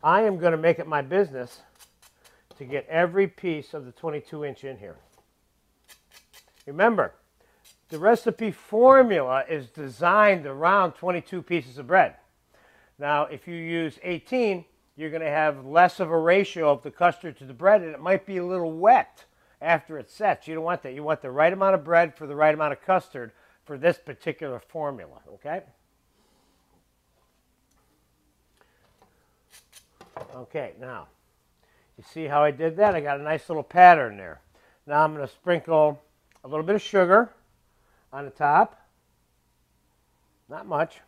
I am going to make it my business to get every piece of the 22-inch in here. Remember, the recipe formula is designed around 22 pieces of bread. Now, if you use 18, you're going to have less of a ratio of the custard to the bread, and it might be a little wet after it sets. You don't want that. You want the right amount of bread for the right amount of custard for this particular formula, okay? Okay, now, you see how I did that? I got a nice little pattern there. Now I'm going to sprinkle a little bit of sugar on the top. Not much.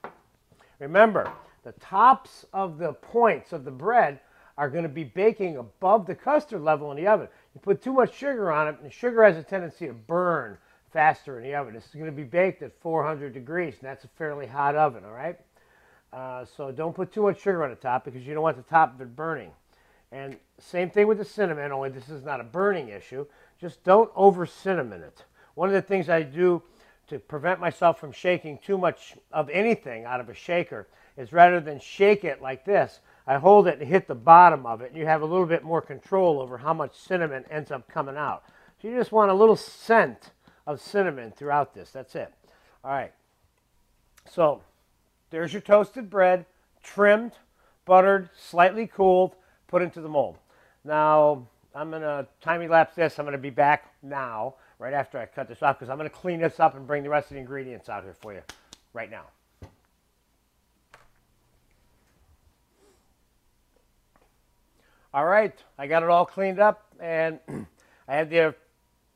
Remember, the tops of the points of the bread are going to be baking above the custard level in the oven. You put too much sugar on it, and sugar has a tendency to burn faster in the oven. This is going to be baked at 400 degrees, and that's a fairly hot oven, all right? So don't put too much sugar on the top because you don't want the top of it burning. And same thing with the cinnamon, only this is not a burning issue. Just don't over cinnamon it. One of the things I do to prevent myself from shaking too much of anything out of a shaker is rather than shake it like this, I hold it and hit the bottom of it, and you have a little bit more control over how much cinnamon ends up coming out. So you just want a little scent of cinnamon throughout this. That's it. All right. So there's your toasted bread, trimmed, buttered, slightly cooled, put into the mold. Now, I'm going to time-lapse this. I'm going to be back now, right after I cut this off, because I'm going to clean this up and bring the rest of the ingredients out here for you right now. All right, I got it all cleaned up, and I have the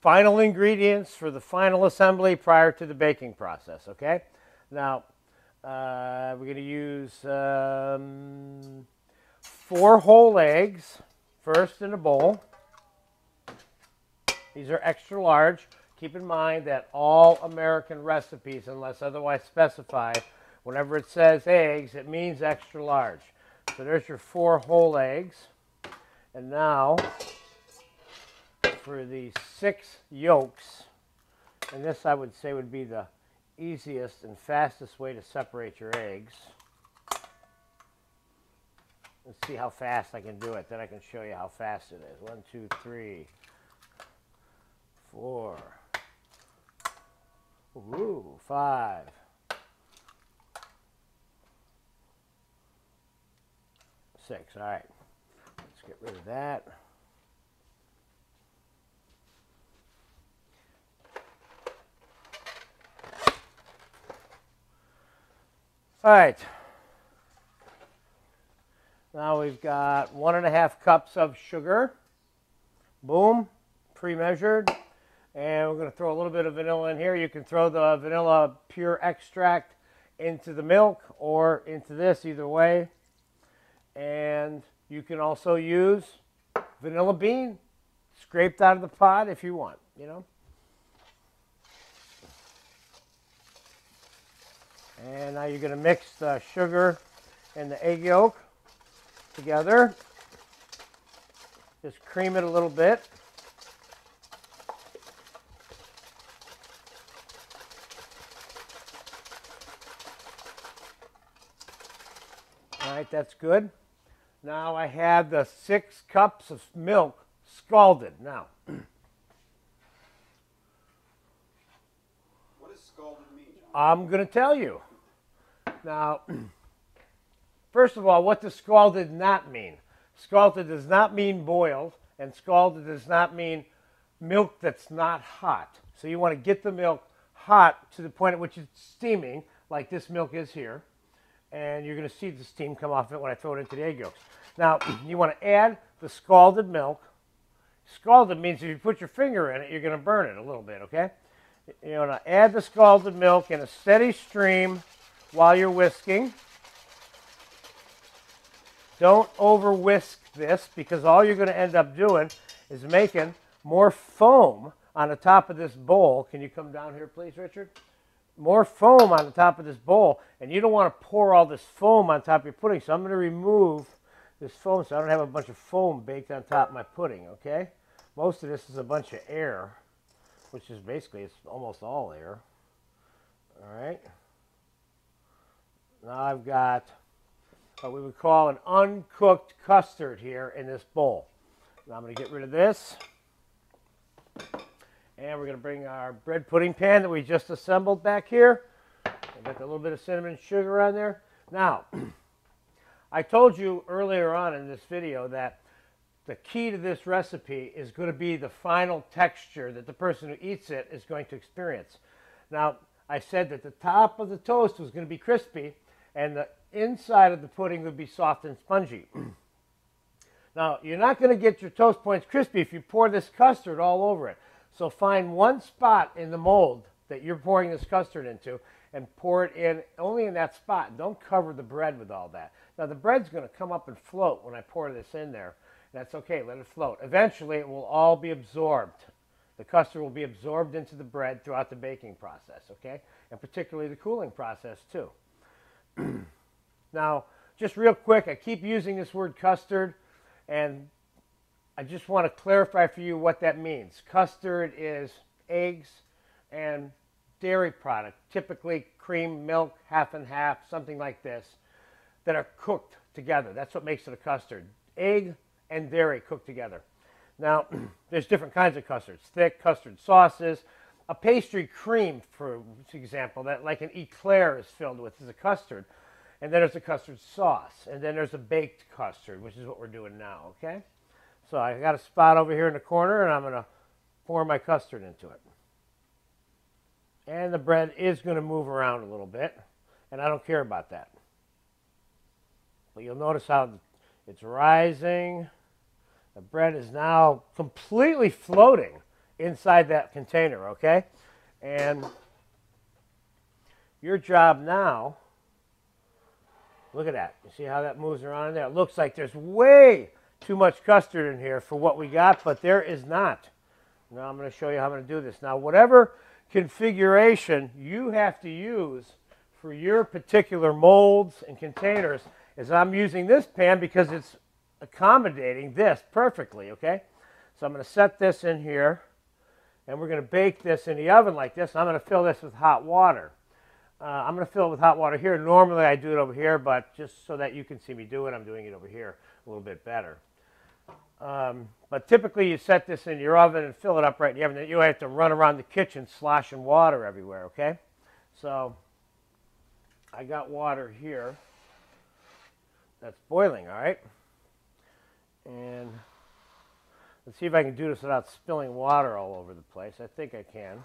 final ingredients for the final assembly prior to the baking process, okay? Now, we're going to use 4 whole eggs first in a bowl. These are extra large. Keep in mind that all American recipes, unless otherwise specified, whenever it says eggs, it means extra large. So there's your 4 whole eggs. And now, for the 6 yolks, and this I would say would be the easiest and fastest way to separate your eggs. Let's see how fast I can do it. Then I can show you how fast it is. 1, 2, 3, 4, 5, 6. All right. Let's get rid of that. All right. Now we've got 1½ cups of sugar. Boom, pre-measured. And we're going to throw a little bit of vanilla in here. You can throw the vanilla pure extract into the milk or into this, either way. And you can also use vanilla bean scraped out of the pot if you want, you know. And now you're going to mix the sugar and the egg yolk together. Just cream it a little bit. All right, that's good. Now I have the 6 cups of milk scalded. Now, what does scalded mean, John? I'm going to tell you. Now, first of all, what does scalded not mean? Scalded does not mean boiled, and scalded does not mean milk that's not hot. So you want to get the milk hot to the point at which it's steaming, like this milk is here. And you're going to see the steam come off of it when I throw it into the egg yolks. Now, you want to add the scalded milk. Scalded means if you put your finger in it, you're going to burn it a little bit, okay? You want to add the scalded milk in a steady stream while you're whisking. Don't over whisk this, because all you're going to end up doing is making more foam on the top of this bowl. Can you come down here, please, Richard? More foam on the top of this bowl, and you don't want to pour all this foam on top of your pudding, so I'm going to remove this foam so I don't have a bunch of foam baked on top of my pudding, okay? Most of this is a bunch of air, which is basically, it's almost all air. All right. Now I've got what we would call an uncooked custard here in this bowl. Now I'm going to get rid of this. And we're going to bring our bread pudding pan that we just assembled back here. I've got a little bit of cinnamon sugar on there. Now, I told you earlier on in this video that the key to this recipe is going to be the final texture that the person who eats it is going to experience. Now, I said that the top of the toast was going to be crispy and the inside of the pudding would be soft and spongy. Now, you're not going to get your toast points crispy if you pour this custard all over it. So find one spot in the mold that you're pouring this custard into and pour it in only in that spot. Don't cover the bread with all that. Now, the bread's going to come up and float when I pour this in there. That's okay. Let it float. Eventually, it will all be absorbed. The custard will be absorbed into the bread throughout the baking process, okay? And particularly the cooling process, too. Now, just real quick, I keep using this word custard, and I just want to clarify for you what that means. Custard is eggs and dairy product, typically cream, milk, half and half, something like this, that are cooked together. That's what makes it a custard. Egg and dairy cooked together. Now, there's different kinds of custards. Thick custard sauces. A pastry cream, for example, that like an eclair is filled with is a custard. And then there's a custard sauce. And then there's a baked custard, which is what we're doing now, okay? So I got a spot over here in the corner, and I'm going to pour my custard into it. And the bread is going to move around a little bit, and I don't care about that. But you'll notice how it's rising. The bread is now completely floating inside that container, okay? And your job now, look at that. You see how that moves around in there? It looks like there's way too much custard in here for what we got, but there is not. Now I'm going to show you how I'm going to do this. Now, whatever configuration you have to use for your particular molds and containers, is I'm using this pan because it's accommodating this perfectly, okay? So I'm going to set this in here, and we're going to bake this in the oven like this. I'm going to fill this with hot water. I'm going to fill it with hot water here. Normally I do it over here, but just so that you can see me do it, I'm doing it over here a little bit better. But typically you set this in your oven and fill it up right in the oven. You have to run around the kitchen sloshing water everywhere, okay? So I got water here that's boiling, all right? And let's see if I can do this without spilling water all over the place. I think I can.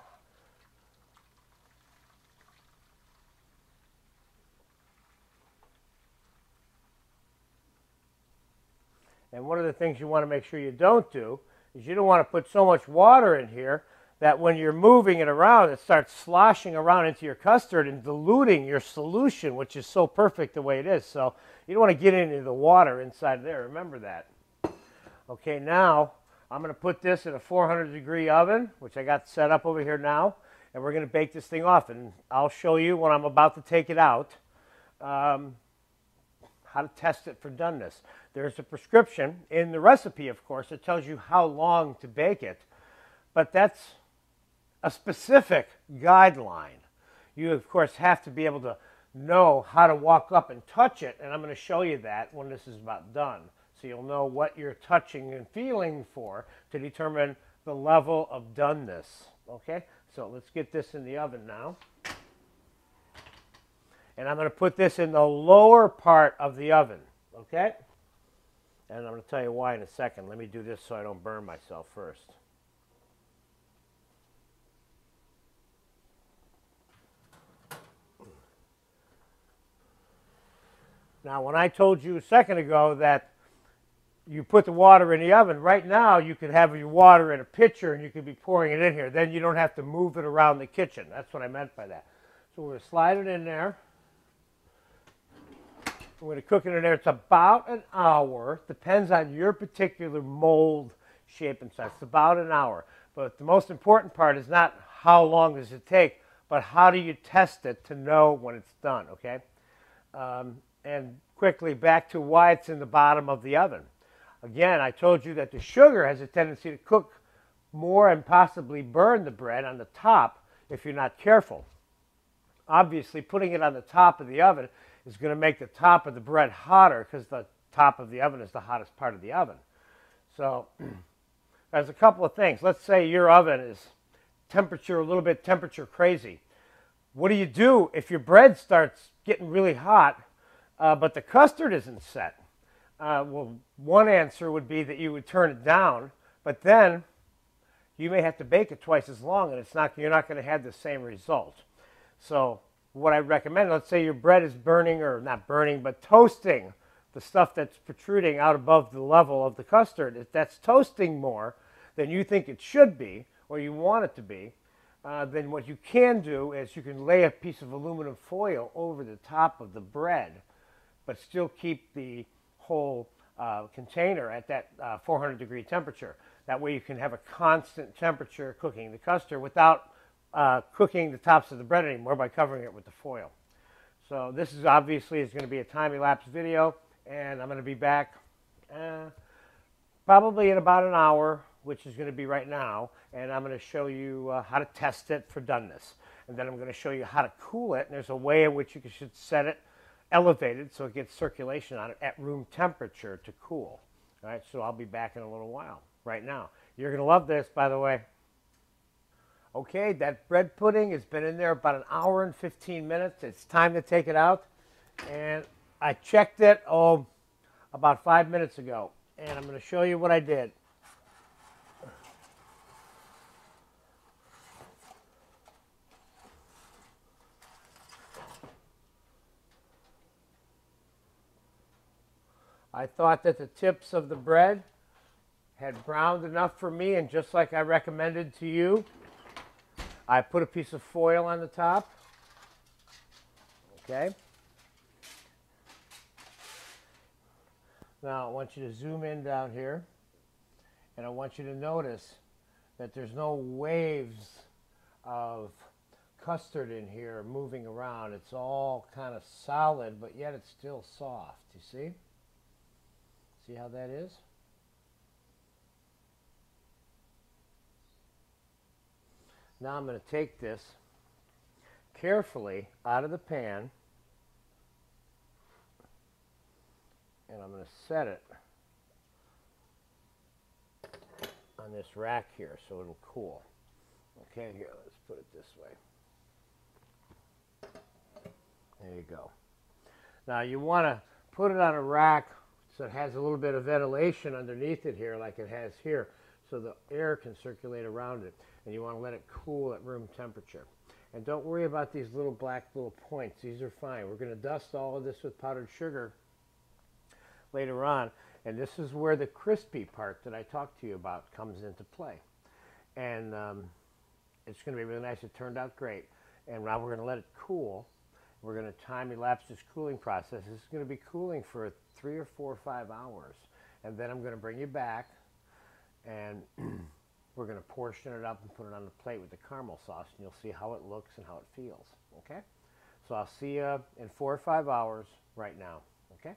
And one of the things you want to make sure you don't do is you don't want to put so much water in here that when you're moving it around, it starts sloshing around into your custard and diluting your solution, which is so perfect the way it is. So you don't want to get into the water inside there. Remember that. Okay, now I'm going to put this in a 400-degree oven, which I got set up over here now, and we're going to bake this thing off. And I'll show you when I'm about to take it out how to test it for doneness. There's a prescription in the recipe, of course, that tells you how long to bake it, but that's a specific guideline. You, of course, have to be able to know how to walk up and touch it, and I'm going to show you that when this is about done. So you'll know what you're touching and feeling for to determine the level of doneness. Okay, so let's get this in the oven now. And I'm going to put this in the lower part of the oven, okay? And I'm going to tell you why in a second. Let me do this so I don't burn myself first. Now, when I told you a second ago that you put the water in the oven, right now you could have your water in a pitcher and you could be pouring it in here. Then you don't have to move it around the kitchen. That's what I meant by that. So we're going to slide it in there. We're going to cook it in there. It's about an hour. Depends on your particular mold shape and size. It's about an hour. But the most important part is not how long does it take, but how do you test it to know when it's done, okay? And quickly back to why it's in the bottom of the oven. Again, I told you that the sugar has a tendency to cook more and possibly burn the bread on the top if you're not careful. Obviously, putting it on the top of the oven is going to make the top of the bread hotter because the top of the oven is the hottest part of the oven. So there's a couple of things. Let's say your oven is a little bit temperature crazy. What do you do if your bread starts getting really hot, but the custard isn't set? Well, one answer would be that you would turn it down, but then you may have to bake it twice as long, and you're not going to have the same result. So what I recommend, let's say your bread is burning, or not burning, but toasting the stuff that's protruding out above the level of the custard. If that's toasting more than you think it should be, or you want it to be, then what you can do is you can lay a piece of aluminum foil over the top of the bread, but still keep the whole container at that 400-degree temperature. That way you can have a constant temperature cooking the custard without cooking the tops of the bread anymore by covering it with the foil. So this is obviously going to be a time-elapse video, and I'm going to be back probably in about an hour, which is going to be right now, and I'm going to show you how to test it for doneness. And then I'm going to show you how to cool it, and there's a way in which you should set it elevated so it gets circulation on it at room temperature to cool. All right, so I'll be back in a little while. Right now, you're going to love this, by the way. Okay, that bread pudding has been in there about an hour and 15 minutes. It's time to take it out. And I checked it, about 5 minutes ago. And I'm going to show you what I did. I thought that the tips of the bread had browned enough for me, and just like I recommended to you, I put a piece of foil on the top. Okay. Now I want you to zoom in down here, and I want you to notice that there's no waves of custard in here moving around. It's all kind of solid, but yet it's still soft. You see? See how that is? Now I'm going to take this carefully out of the pan, and I'm going to set it on this rack here so it'll cool. Okay, here, let's put it this way. There you go. Now you want to put it on a rack so it has a little bit of ventilation underneath it here, like it has here, so the air can circulate around it. And you want to let it cool at room temperature. And don't worry about these little black little points. These are fine. We're going to dust all of this with powdered sugar later on. And this is where the crispy part that I talked to you about comes into play. And it's going to be really nice. It turned out great. And now we're going to let it cool. We're going to time-elapse this cooling process. This is going to be cooling for 3 or 4 or 5 hours. And then I'm going to bring you back, and we're going to portion it up and put it on the plate with the caramel sauce, and you'll see how it looks and how it feels. Okay? So I'll see you in 4 or 5 hours right now. Okay?